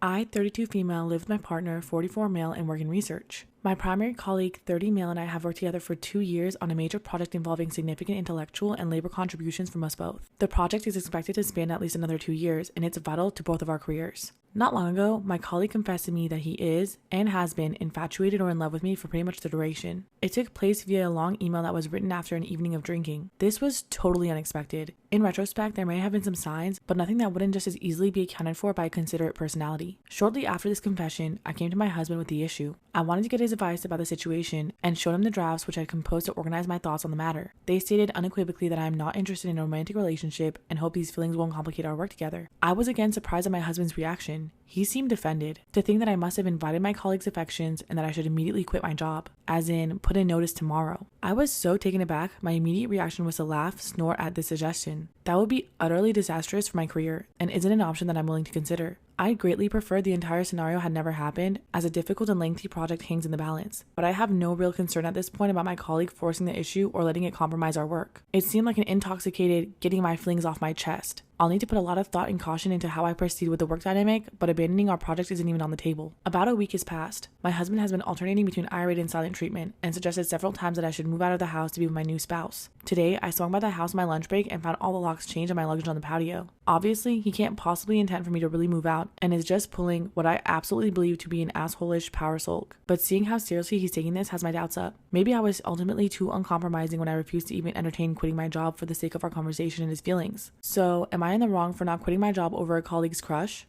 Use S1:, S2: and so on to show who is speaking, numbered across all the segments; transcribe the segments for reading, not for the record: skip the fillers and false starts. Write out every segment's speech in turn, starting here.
S1: I, 32 female, live with my partner, 44 male, and work in research. My primary colleague, 30 male, and I have worked together for 2 years on a major project involving significant intellectual and labor contributions from us both. The project is expected to span at least another 2 years, and it's vital to both of our careers. Not long ago, my colleague confessed to me that he is, and has been, infatuated or in love with me for pretty much the duration. It took place via a long email that was written after an evening of drinking. This was totally unexpected. In retrospect, there may have been some signs, but nothing that wouldn't just as easily be accounted for by a considerate personality. Shortly after this confession, I came to my husband with the issue. I wanted to get his advice about the situation and showed him the drafts which I had composed to organize my thoughts on the matter. They stated unequivocally that I am not interested in a romantic relationship and hope these feelings won't complicate our work together. I was again surprised at my husband's reaction. He seemed offended, to think that I must have invited my colleague's affections and that I should immediately quit my job, as in, put in notice tomorrow. I was so taken aback, my immediate reaction was to laugh, snort at this suggestion. That would be utterly disastrous for my career, and isn't an option that I'm willing to consider. I greatly preferred the entire scenario had never happened, as a difficult and lengthy project hangs in the balance, but I have no real concern at this point about my colleague forcing the issue or letting it compromise our work. It seemed like an intoxicated getting my feelings off my chest. I'll need to put a lot of thought and caution into how I proceed with the work dynamic, but abandoning our project isn't even on the table. About a week has passed. My husband has been alternating between irate and silent treatment, and suggested several times that I should move out of the house to be with my new spouse. Today, I swung by the house on my lunch break and found all the locks changed and my luggage on the patio. Obviously, he can't possibly intend for me to really move out, and is just pulling what I absolutely believe to be an asshole-ish power sulk. But seeing how seriously he's taking this has my doubts up. Maybe I was ultimately too uncompromising when I refused to even entertain quitting my job for the sake of our conversation and his feelings. So, am I in the wrong for not quitting my job over a colleague's crush?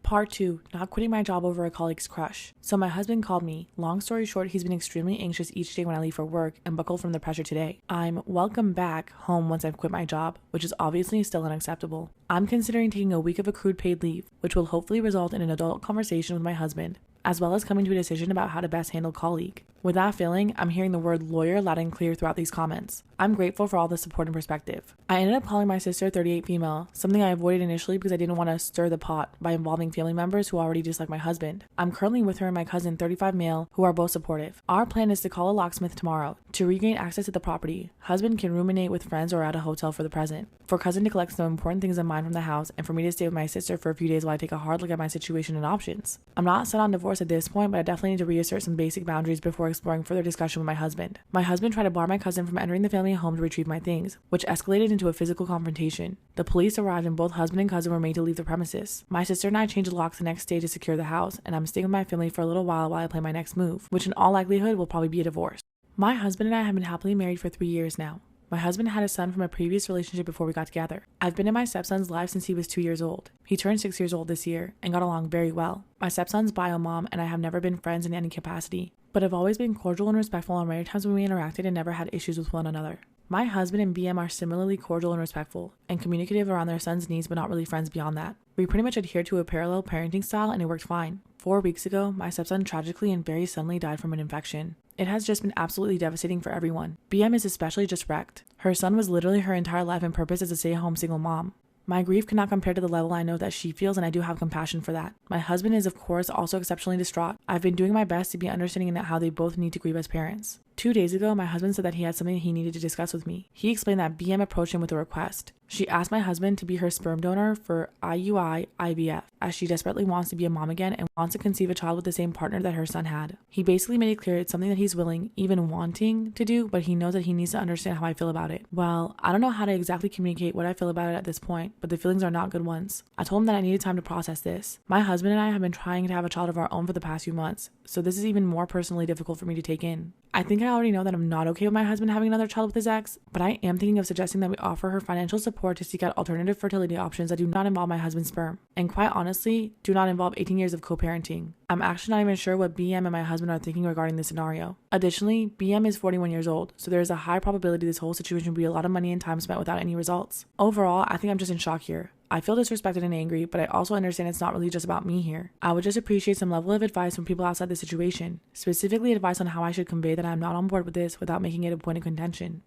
S1: Part 2, not quitting my job over a colleague's crush. So my husband called me. Long story short, he's been extremely anxious each day when I leave for work and buckled from the pressure today. I'm welcome back home once I've quit my job, which is obviously still unacceptable. I'm considering taking a week of accrued paid leave, which will hopefully result in an adult conversation with my husband, as well as coming to a decision about how to best handle colleague. With that feeling, I'm hearing the word lawyer loud and clear throughout these comments. I'm grateful for all the support and perspective. I ended up calling my sister 38 female, something I avoided initially because I didn't want to stir the pot by involving family members who already dislike my husband. I'm currently with her and my cousin 35 male, who are both supportive. Our plan is to call a locksmith tomorrow. To regain access to the property, husband can ruminate with friends or at a hotel for the present. For cousin to collect some important things of mine from the house, and for me to stay with my sister for a few days while I take a hard look at my situation and options. I'm not set on divorce at this point, but I definitely need to reassert some basic boundaries before exploring further discussion with my husband. My husband tried to bar my cousin from entering the family home to retrieve my things, which escalated into a physical confrontation. The police arrived and both husband and cousin were made to leave the premises. My sister and I changed the locks the next day to secure the house, and I'm staying with my family for a little while I plan my next move, which in all likelihood will probably be a divorce. My husband and I have been happily married for 3 years now. My husband had a son from a previous relationship before we got together. I've been in my stepson's life since he was 2 years old. He turned 6 years old this year and got along very well. My stepson's bio mom and I have never been friends in any capacity, but have always been cordial and respectful on rare times when we interacted and never had issues with one another. My husband and BM are similarly cordial and respectful, and communicative around their son's needs but not really friends beyond that. We pretty much adhere to a parallel parenting style and it worked fine. 4 weeks ago, my stepson tragically and very suddenly died from an infection. It has just been absolutely devastating for everyone. BM is especially just wrecked. Her son was literally her entire life and purpose as a stay-at-home single mom. My grief cannot compare to the level I know that she feels, and I do have compassion for that. My husband is of course also exceptionally distraught. I've been doing my best to be understanding in how they both need to grieve as parents. 2 days ago, my husband said that he had something he needed to discuss with me. He explained that BM approached him with a request. She asked my husband to be her sperm donor for IUI IVF, as she desperately wants to be a mom again and wants to conceive a child with the same partner that her son had. He basically made it clear it's something that he's willing, even wanting to do, but he knows that he needs to understand how I feel about it. Well, I don't know how to exactly communicate what I feel about it at this point, but the feelings are not good ones. I told him that I needed time to process this. My husband and I have been trying to have a child of our own for the past few months, so this is even more personally difficult for me to take in. I think I already know that I'm not okay with my husband having another child with his ex, but I am thinking of suggesting that we offer her financial support to seek out alternative fertility options that do not involve my husband's sperm, and quite honestly, do not involve 18 years of co-parenting. I'm actually not even sure what BM and my husband are thinking regarding this scenario. Additionally, BM is 41 years old, so there is a high probability this whole situation will be a lot of money and time spent without any results. Overall, I think I'm just in shock here. I feel disrespected and angry, but I also understand it's not really just about me here. I would just appreciate some level of advice from people outside the situation, specifically advice on how I should convey that I'm not on board with this without making it a point of contention.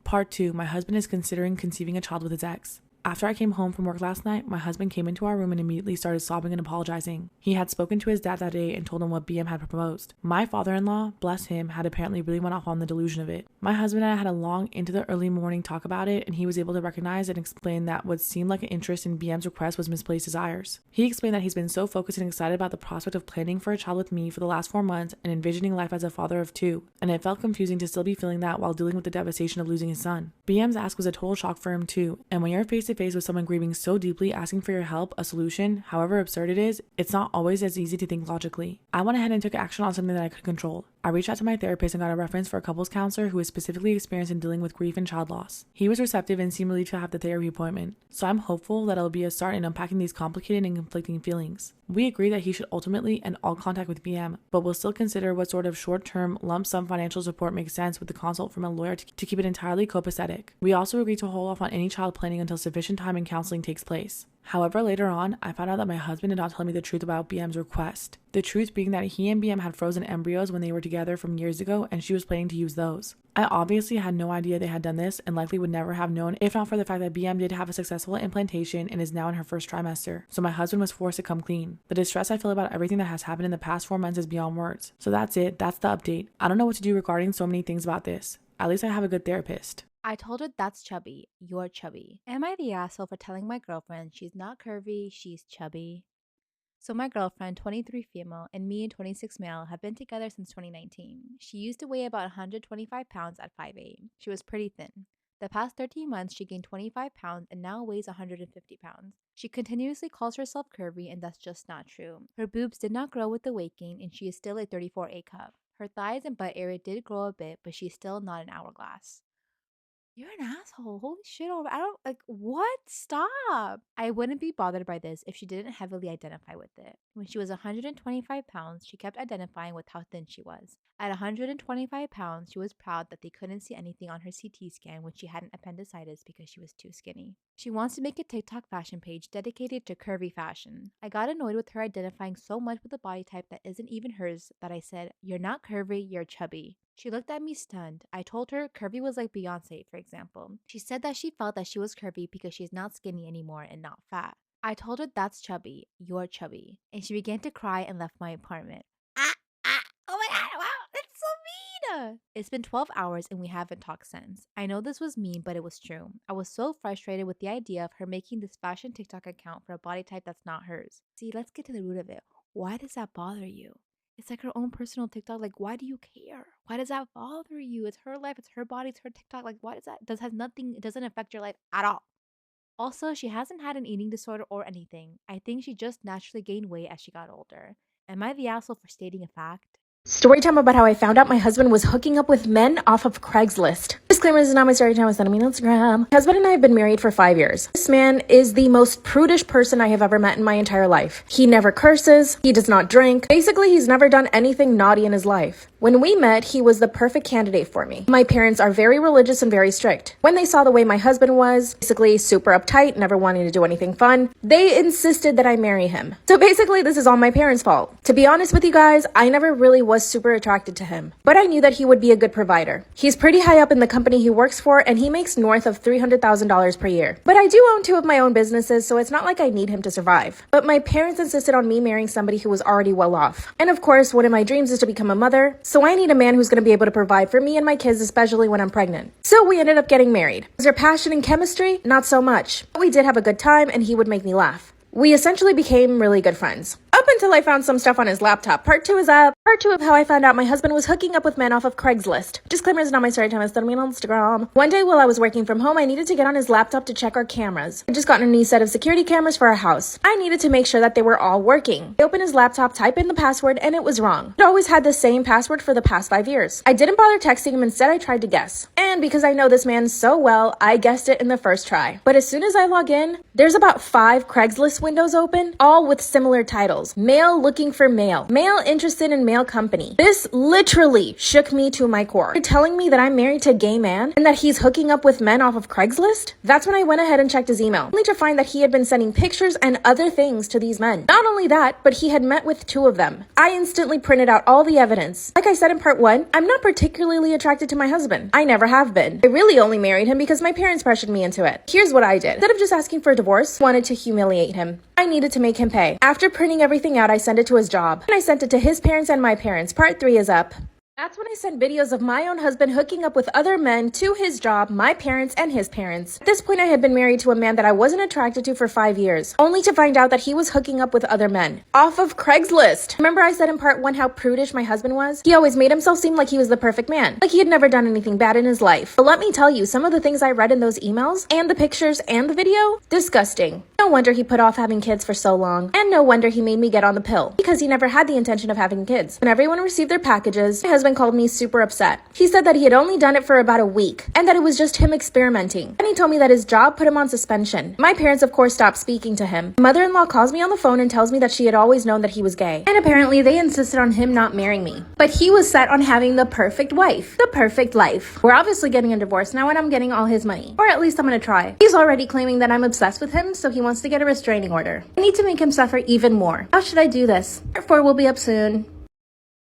S1: Part 2, my husband is considering conceiving a child with his ex. After I came home from work last night, my husband came into our room and immediately started sobbing and apologizing. He had spoken to his dad that day and told him what BM had proposed. My father-in-law, bless him, had apparently really went off on the delusion of it. My husband and I had a long into the early morning talk about it, and he was able to recognize and explain that what seemed like an interest in BM's request was misplaced desires. He explained that he's been so focused and excited about the prospect of planning for a child with me for the last 4 months and envisioning life as a father of 2, and it felt confusing to still be feeling that while dealing with the devastation of losing his son. BM's ask was a total shock for him too, and when you're face to face with someone grieving so deeply, asking for your help, a solution, however absurd it is, it's not always as easy to think logically. I went ahead and took action on something that I could control. I reached out to my therapist and got a reference for a couples counselor who is specifically experienced in dealing with grief and child loss. He was receptive and seemed relieved to have the therapy appointment, so I'm hopeful that it'll be a start in unpacking these complicated and conflicting feelings. We agree that he should ultimately end all contact with BM, but we'll still consider what sort of short-term lump sum financial support makes sense with the consult from a lawyer to keep it entirely copacetic. We also agree to hold off on any child planning until sufficient time and counseling takes place. However, later on, I found out that my husband did not tell me the truth about BM's request. The truth being that he and BM had frozen embryos when they were together from years ago, and she was planning to use those. I obviously had no idea they had done this and likely would never have known if not for the fact that BM did have a successful implantation and is now in her first trimester. So my husband was forced to come clean. The distress I feel about everything that has happened in the past 4 months is beyond words. So that's it. That's the update. I don't know what to do regarding so many things about this. At least I have a good therapist.
S2: I told her that's chubby. You're chubby. Am I the asshole for telling my girlfriend she's not curvy, she's chubby? So my girlfriend, 23 female, and me, 26 male, have been together since 2019. She used to weigh about 125 pounds at 5'8". She was pretty thin. The past 13 months, she gained 25 pounds and now weighs 150 pounds. She continuously calls herself curvy, and that's just not true. Her boobs did not grow with the weight gain, and she is still a 34A cup. Her thighs and butt area did grow a bit, but she's still not an hourglass. You're an asshole. Holy shit. I don't like what? Stop. I wouldn't be bothered by this if she didn't heavily identify with it. When she was 125 pounds, she kept identifying with how thin she was. At 125 pounds, she was proud that they couldn't see anything on her CT scan when she had an appendicitis because she was too skinny. She wants to make a TikTok fashion page dedicated to curvy fashion. I got annoyed with her identifying so much with a body type that isn't even hers that I said, "You're not curvy, you're chubby." She looked at me stunned. I told her curvy was like Beyonce, for example. She said that she felt that she was curvy because she's not skinny anymore and not fat. I told her that's chubby. You're chubby. And she began to cry and left my apartment. Oh my god, wow, that's so mean! It's been 12 hours and we haven't talked since. I know this was mean, but it was true. I was so frustrated with the idea of her making this fashion TikTok account for a body type that's not hers. See, let's get to the root of it. Why does that bother you? It's like her own personal TikTok. Like, why do you care? Why does that bother you? It's her life. It's her body. It's her TikTok. Like, why does that? It doesn't affect your life at all. Also, she hasn't had an eating disorder or anything. I think she just naturally gained weight as she got older. Am I the asshole for stating a fact?
S3: Storytime about how I found out my husband was hooking up with men off of Craigslist. Disclaimer, this is not my story time. It's not me on Instagram. My husband and I have been married for 5 years. This man is the most prudish person I have ever met in my entire life. He never curses. He does not drink. Basically, he's never done anything naughty in his life. When we met, he was the perfect candidate for me. My parents are very religious and very strict. When they saw the way my husband was, basically super uptight, never wanting to do anything fun, they insisted that I marry him. So basically, this is all my parents' fault. To be honest with you guys, I never really was super attracted to him, but I knew that he would be a good provider. He's pretty high up in the company he works for, and he makes north of $300,000 per year. But I do own 2 of my own businesses, so it's not like I need him to survive. But my parents insisted on me marrying somebody who was already well off. And of course, one of my dreams is to become a mother, so I need a man who's going to be able to provide for me and my kids, especially when I'm pregnant. So we ended up getting married. Was there passion and chemistry? Not so much. But we did have a good time, and he would make me laugh. We essentially became really good friends. Up until I found some stuff on his laptop. Part 2 is up. Part 2 of how I found out my husband was hooking up with men off of Craigslist. Disclaimer, is not my story time. It's not me on Instagram. One day while I was working from home, I needed to get on his laptop to check our cameras. I just gotten a new set of security cameras for our house. I needed to make sure that they were all working. I opened his laptop, type in the password, and it was wrong. It always had the same password for the past 5 years. I didn't bother texting him. Instead, I tried to guess. And because I know this man so well, I guessed it in the first try. But as soon as I log in, there's about 5 Craigslist windows open, all with similar titles. male looking for male, male interested in male company. This literally shook me to my core. You're telling me that I'm married to a gay man and that he's hooking up with men off of Craigslist? That's when I went ahead and checked his email, only to find that he had been sending pictures and other things to these men. Not only that, but he had met with 2 of them. I instantly printed out all the evidence. Like I said in part 1, I'm not particularly attracted to my husband. I never have been. I really only married him because my parents pressured me into it. Here's what I did. Instead of just asking for a divorce, I wanted to humiliate him. I needed to make him pay. After printing everything out, I sent it to his job. And I sent it to his parents and my parents. Part 3 is up. That's when I sent videos of my own husband hooking up with other men to his job, my parents, and his parents. At this point, I had been married to a man that I wasn't attracted to for 5 years, only to find out that he was hooking up with other men off of Craigslist. Remember I said in part 1 how prudish my husband was? He always made himself seem like he was the perfect man, like he had never done anything bad in his life. But let me tell you, some of the things I read in those emails, and the pictures, and the video, disgusting. No wonder he put off having kids for so long, and no wonder he made me get on the pill, because he never had the intention of having kids. When everyone received their packages, my husband called me super upset. He said that he had only done it for about a week, and that it was just him experimenting. And he told me that his job put him on suspension. My parents, of course, stopped speaking to him. My mother-in-law calls me on the phone and tells me that she had always known that he was gay. And apparently they insisted on him not marrying me. But he was set on having the perfect wife. The perfect life. We're obviously getting a divorce now, and I'm getting all his money. Or at least I'm gonna try. He's already claiming that I'm obsessed with him, so he wants to get a restraining order. I need to make him suffer even more. How should I do this? Part 4 will be up soon.